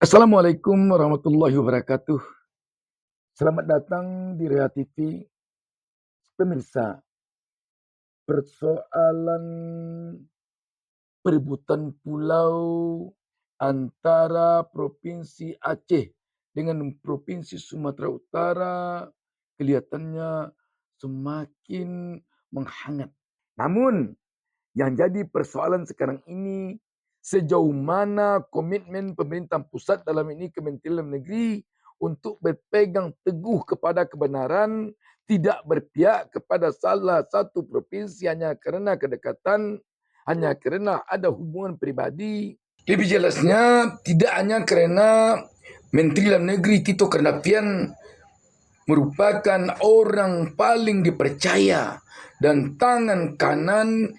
Assalamualaikum warahmatullahi wabarakatuh. Selamat datang di Rea TV. Pemirsa, persoalan perebutan pulau antara Provinsi Aceh dengan Provinsi Sumatera Utara kelihatannya semakin menghangat. Namun yang jadi persoalan sekarang ini, sejauh mana komitmen pemerintah pusat dalam ini Kementerian Dalam Negeri untuk berpegang teguh kepada kebenaran, tidak berpihak kepada salah satu provinsi hanya kerana kedekatan, hanya kerana ada hubungan pribadi. Lebih jelasnya, tidak hanya kerana Menteri Dalam Negeri Tito Karnavian merupakan orang paling dipercaya dan tangan kanan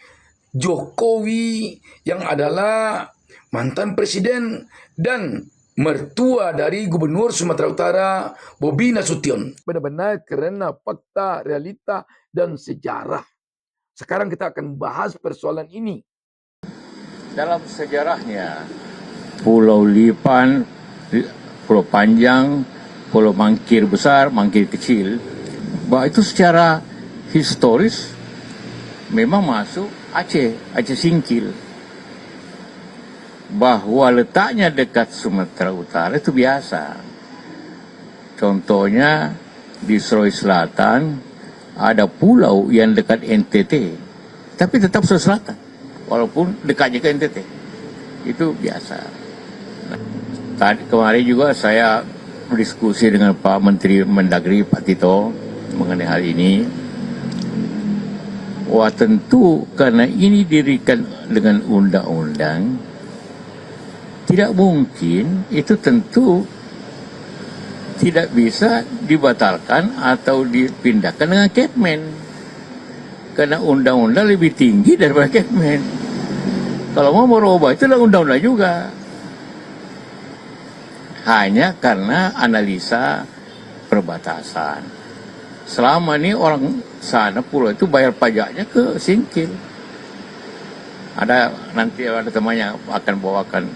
Jokowi yang adalah mantan presiden dan mertua dari Gubernur Sumatera Utara Bobi Nasution. Benar-benar kerana fakta, realita, dan sejarah. Sekarang kita akan bahas persoalan ini. Dalam sejarahnya, Pulau Lipan, Pulau Panjang, Pulau Mangkir besar, Mangkir kecil, bahwa itu secara historis memang masuk Aceh Singkil. Bahwa letaknya dekat Sumatera Utara itu biasa. Contohnya di Sulawesi Selatan ada pulau yang dekat NTT, tapi tetap Sulawesi Selatan, walaupun dekatnya ke NTT. Itu biasa. Tadi kemarin juga saya berdiskusi dengan Pak Menteri Mendagri Pak Tito mengenai hal ini. Wah, tentu karena ini didirikan dengan undang-undang, tidak mungkin itu tentu tidak bisa dibatalkan atau dipindahkan dengan Kepmen. Karena undang-undang lebih tinggi daripada Kepmen. Kalau mau merubah itu adalah undang-undang juga. Hanya karena analisa perbatasan. Selama ini orang sana pulau itu bayar pajaknya ke Singkil. Nanti ada temannya akan bawakan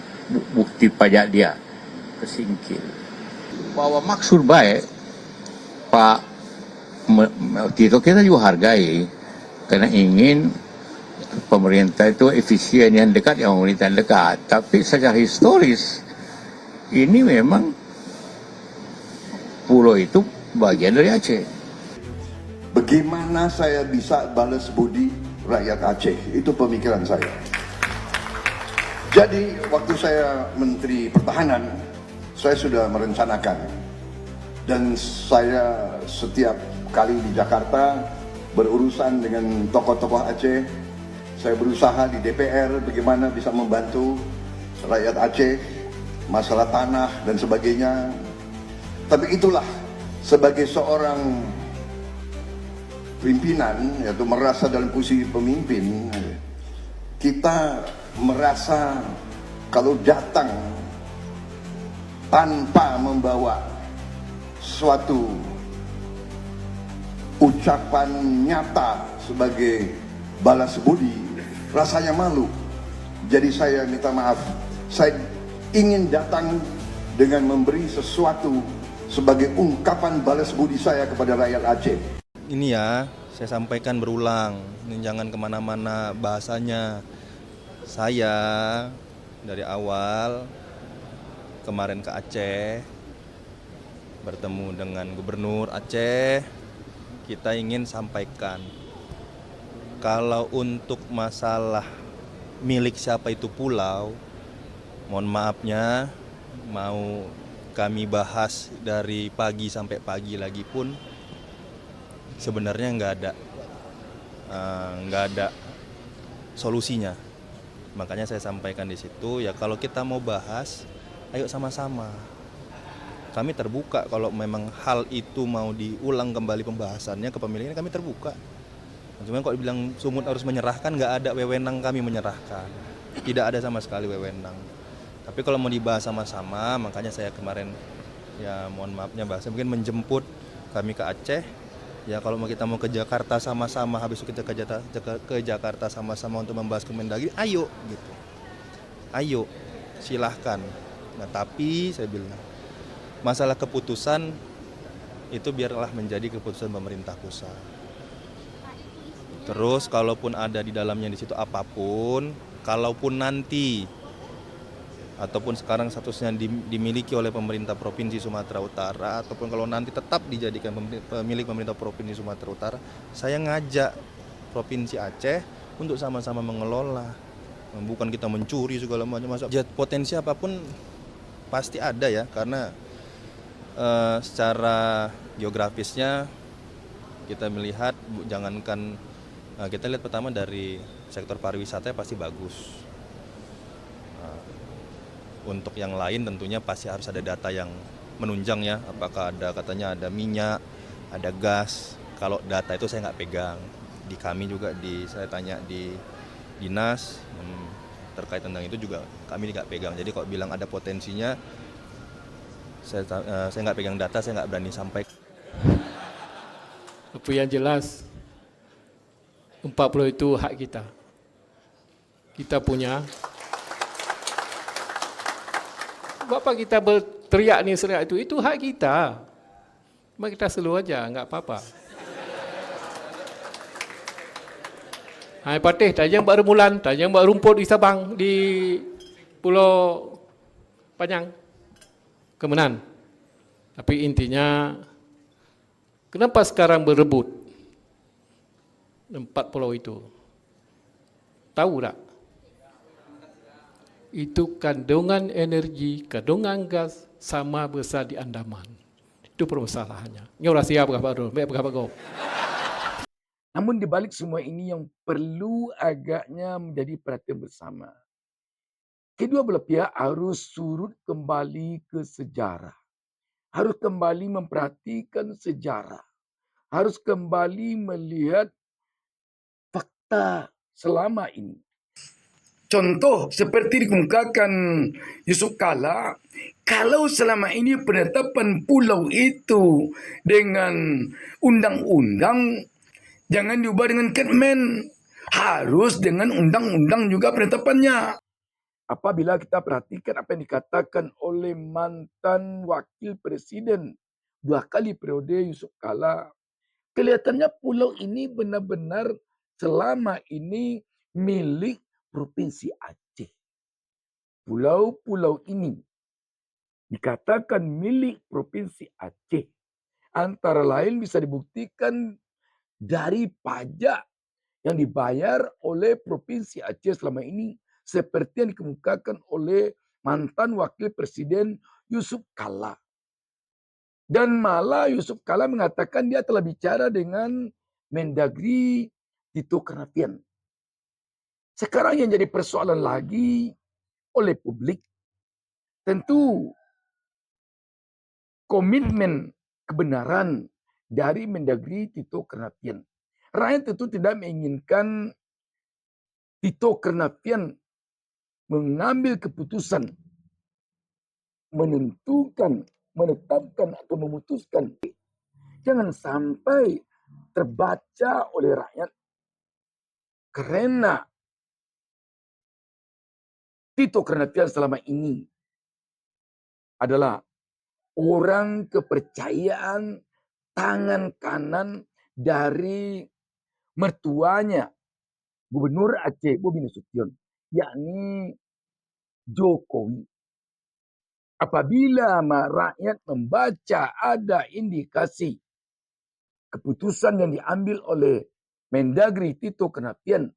bukti pajak dia ke Singkil. Bahwa maksud baik Pak Tito kita juga hargai, karena ingin pemerintah itu efisien yang dekat, yang pemerintah dekat. Tapi secara historis ini memang pulau itu bagian dari Aceh. Bagaimana saya bisa balas budi rakyat Aceh? Itu pemikiran saya. Jadi waktu saya Menteri Pertahanan, saya sudah merencanakan. Dan saya setiap kali di Jakarta berurusan dengan tokoh-tokoh Aceh. Saya berusaha di DPR bagaimana bisa membantu rakyat Aceh, masalah tanah dan sebagainya. Tapi itulah, sebagai seorang pimpinan, yaitu merasa dalam posisi pemimpin, kita merasa kalau datang tanpa membawa suatu ucapan nyata sebagai balas budi, rasanya malu. Jadi saya minta maaf, saya ingin datang dengan memberi sesuatu sebagai ungkapan balas budi saya kepada rakyat Aceh. Ini ya, saya sampaikan berulang, ini jangan kemana-mana bahasanya. Saya dari awal kemarin ke Aceh, bertemu dengan Gubernur Aceh, kita ingin sampaikan, kalau untuk masalah milik siapa itu pulau, mohon maafnya, mau kami bahas dari pagi sampai pagi lagi pun, sebenarnya nggak ada solusinya. Makanya saya sampaikan di situ, ya kalau kita mau bahas, ayo sama-sama. Kami terbuka kalau memang hal itu mau diulang kembali pembahasannya, kepemilikannya, kami terbuka. Cuma kalau dibilang Sumut harus menyerahkan, nggak ada wewenang kami menyerahkan. Tidak ada sama sekali wewenang. Tapi kalau mau dibahas sama-sama, makanya saya kemarin, ya mohon maafnya bahasa mungkin menjemput kami ke Aceh. Ya kalau kita mau ke Jakarta sama-sama, habis itu kita ke Jakarta sama-sama untuk membahas Kemendagri, ayo gitu. Ayo, silahkan. Nah, tapi saya bilang, masalah keputusan itu biarlah menjadi keputusan pemerintah pusat. Terus kalaupun ada di dalamnya di situ apapun, kalaupun nanti ataupun sekarang statusnya dimiliki oleh pemerintah Provinsi Sumatera Utara, ataupun kalau nanti tetap dijadikan pemilik pemerintah Provinsi Sumatera Utara, saya ngajak Provinsi Aceh untuk sama-sama mengelola, bukan kita mencuri segala macam. Potensi apapun pasti ada ya, karena secara geografisnya kita melihat, jangankan kita lihat pertama dari sektor pariwisata pasti bagus. Untuk yang lain tentunya pasti harus ada data yang menunjang ya, apakah ada, katanya ada minyak, ada gas. Kalau data itu saya nggak pegang. Di kami juga saya tanya di dinas terkait tentang itu juga kami nggak pegang. Jadi kalau bilang ada potensinya, saya nggak pegang data, saya nggak berani sampaikan. Apa yang jelas 40 itu hak kita. Kita punya. Bapak kita berteriak ni seriak itu hak kita. Cuma kita slow aja, enggak apa-apa. Hai Patih, tajam buat remulan, tajam buat rumput di Sabang, di Pulau Panjang. Kemenan. Tapi intinya, kenapa sekarang berebut 4 pulau itu? Tahu tak? Itu kandungan energi, kandungan gas sama besar di Andaman. Itu permasalahannya. Ini orang siap berapa. Namun di balik semua ini yang perlu agaknya menjadi perhatian bersama. Kedua belah pihak harus surut kembali ke sejarah. Harus kembali memperhatikan sejarah. Harus kembali melihat fakta selama ini. Contoh seperti dikemukakan Yusuf Kala, kalau selama ini penetapan pulau itu dengan undang-undang, jangan diubah dengan Ketmen, harus dengan undang-undang juga penetapannya. Apabila kita perhatikan apa yang dikatakan oleh mantan wakil presiden 2 kali periode Yusuf Kala, kelihatannya pulau ini benar-benar selama ini milik Provinsi Aceh. Pulau-pulau ini dikatakan milik Provinsi Aceh. Antara lain bisa dibuktikan dari pajak yang dibayar oleh Provinsi Aceh selama ini, seperti yang dikemukakan oleh mantan wakil presiden Yusuf Kala. Dan malah Yusuf Kala mengatakan dia telah bicara dengan Mendagri Tito Karnavian. Sekarang yang jadi persoalan lagi oleh publik, tentu komitmen kebenaran dari Mendagri Tito Karnavian. Rakyat tentu tidak menginginkan Tito Karnavian mengambil keputusan, menentukan, menetapkan atau memutuskan. Jangan sampai terbaca oleh rakyat karena Tito Karnavian selama ini adalah orang kepercayaan tangan kanan dari mertuanya Gubernur Aceh Bobi Nasution, yakni Jokowi. Apabila rakyat membaca ada indikasi keputusan yang diambil oleh Mendagri Tito Karnavian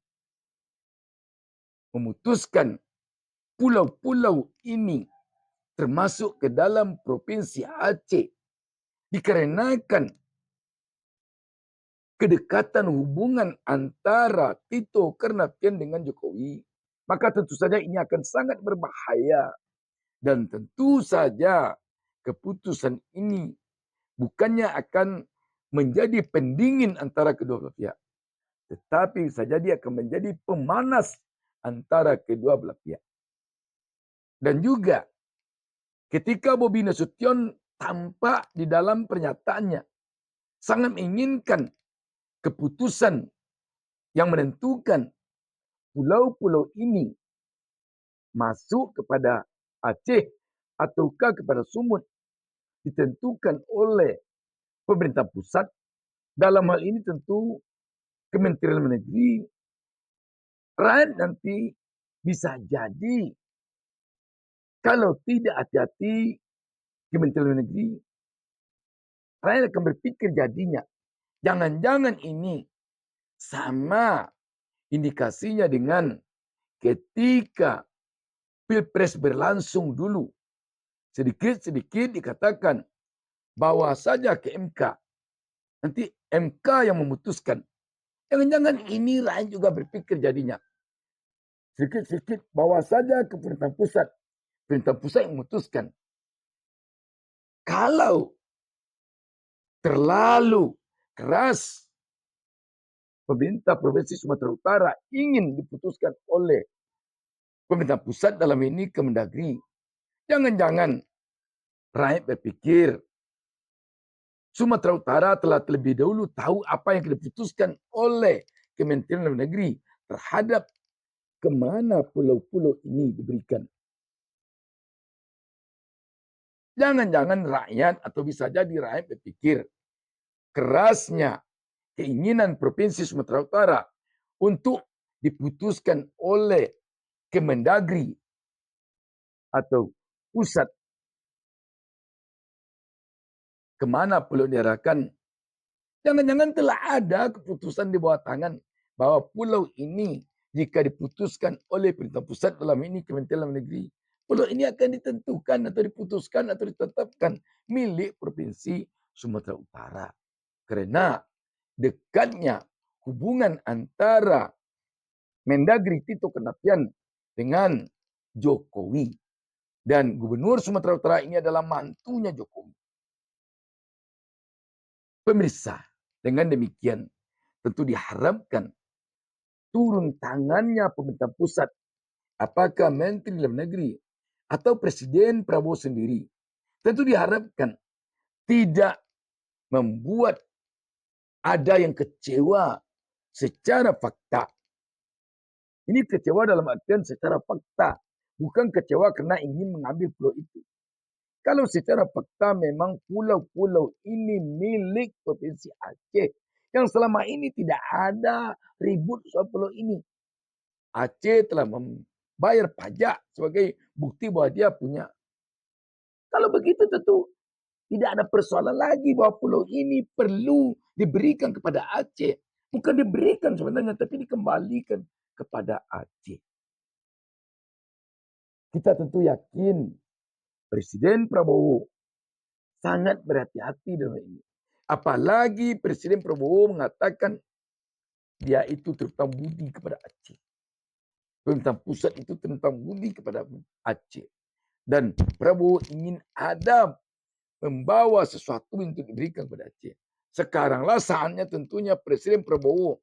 memutuskan pulau-pulau ini termasuk ke dalam Provinsi Aceh dikarenakan kedekatan hubungan antara Tito Karnavian dengan Jokowi, maka tentu saja ini akan sangat berbahaya. Dan tentu saja keputusan ini bukannya akan menjadi pendingin antara kedua belah pihak, tetapi bisa jadi akan menjadi pemanas antara kedua belah pihak. Dan juga ketika Bobi Nasution tampak di dalam pernyataannya sangat menginginkan keputusan yang menentukan pulau-pulau ini masuk kepada Aceh ataukah kepada Sumut ditentukan oleh pemerintah pusat. Dalam hal ini tentu Kementerian Luar Negeri. Rakyat nanti bisa jadi kalau tidak hati-hati Kementerian Luar Negeri, rakyat akan berpikir jadinya, jangan-jangan ini sama indikasinya dengan ketika Pilpres berlangsung dulu. Sedikit-sedikit dikatakan bawa saja ke MK. Nanti MK yang memutuskan. Jangan-jangan ini rakyat juga berpikir jadinya. Sedikit-sedikit bawa saja ke pemerintah pusat. Pemerintah pusat yang memutuskan. Kalau terlalu keras pemerintah Provinsi Sumatera Utara ingin diputuskan oleh pemerintah pusat, dalam ini Kemendagri, jangan-jangan rakyat berpikir Sumatera Utara telah terlebih dahulu tahu apa yang diputuskan oleh Kementerian Luar Negeri terhadap kemana pulau-pulau ini diberikan. Jangan-jangan rakyat atau bisa jadi rakyat berpikir kerasnya keinginan Provinsi Sumatera Utara untuk diputuskan oleh Kemendagri atau pusat kemana pulau diarahkan. Jangan-jangan telah ada keputusan di bawah tangan bahwa pulau ini jika diputuskan oleh pemerintah pusat, dalam ini Kementerian Luar Negeri, pulau ini akan ditentukan atau diputuskan atau ditetapkan milik Provinsi Sumatera Utara. Karena dekatnya hubungan antara Mendagri Tito Karnavian dengan Jokowi. Dan Gubernur Sumatera Utara ini adalah mantunya Jokowi. Pemirsa, dengan demikian tentu diharapkan turun tangannya pemerintah pusat, apakah Menteri Dalam Negeri atau Presiden Prabowo sendiri, tentu diharapkan tidak membuat ada yang kecewa secara fakta. Ini kecewa dalam artian secara fakta, bukan kecewa karena ingin mengambil pulau itu. Kalau secara fakta memang pulau-pulau ini milik Provinsi Aceh. Yang selama ini tidak ada ribut soal pulau ini. Aceh telah membayar pajak sebagai bukti bahwa dia punya. Kalau begitu tentu tidak ada persoalan lagi bahwa pulau ini perlu diberikan kepada Aceh. Bukan diberikan sebenarnya, tapi dikembalikan kepada Aceh. Kita tentu yakin Presiden Prabowo sangat berhati-hati dalam ini. Apalagi Presiden Prabowo mengatakan dia itu terutama budi kepada Aceh. Pemerintah pusat itu terutama budi kepada Aceh. Dan Prabowo ingin ada membawa sesuatu untuk diberikan kepada Aceh. Sekaranglah saatnya tentunya Presiden Prabowo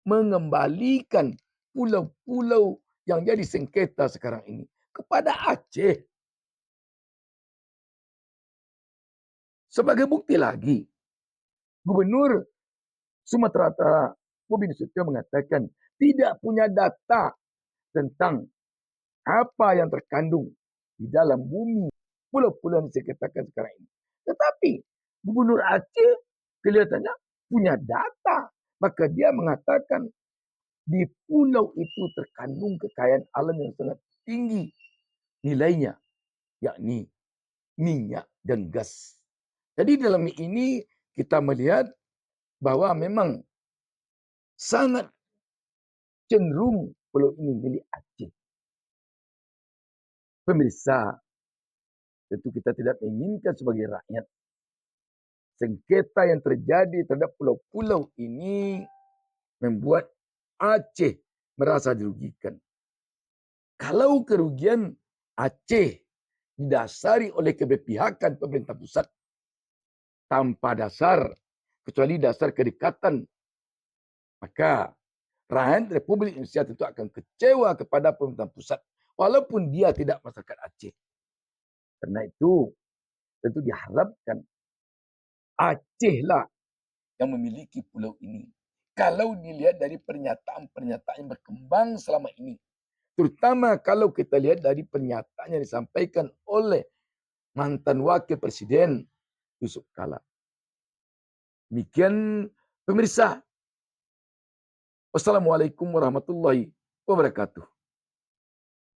mengembalikan pulau-pulau yang jadi sengketa sekarang ini kepada Aceh. Sebagai bukti lagi, Gubernur Sumatera Utara Bobi Nasution mengatakan tidak punya data tentang apa yang terkandung di dalam bumi pulau-pulau yang saya katakan sekarang ini. Tetapi Gubernur Aceh kelihatannya punya data. Maka dia mengatakan di pulau itu terkandung kekayaan alam yang sangat tinggi nilainya, yakni minyak dan gas. Jadi dalam ini kita melihat bahwa memang sangat cenderung pulau ini milik Aceh. Pemirsa, tentu kita tidak menginginkan sebagai rakyat sengketa yang terjadi terhadap pulau-pulau ini membuat Aceh merasa dirugikan. Kalau kerugian Aceh didasari oleh keberpihakan pemerintah pusat tanpa dasar, kecuali dasar kedekatan, maka rakyat Republik Indonesia tentu akan kecewa kepada pemerintah pusat, walaupun dia tidak masyarakat Aceh. Karena itu tentu diharapkan Aceh lah yang memiliki pulau ini. Kalau dilihat dari pernyataan-pernyataan yang berkembang selama ini, Terutama kalau kita lihat dari pernyataan yang disampaikan oleh mantan wakil presiden Yusuf Kala. Demikian pemirsa. Wassalamualaikum warahmatullahi wabarakatuh.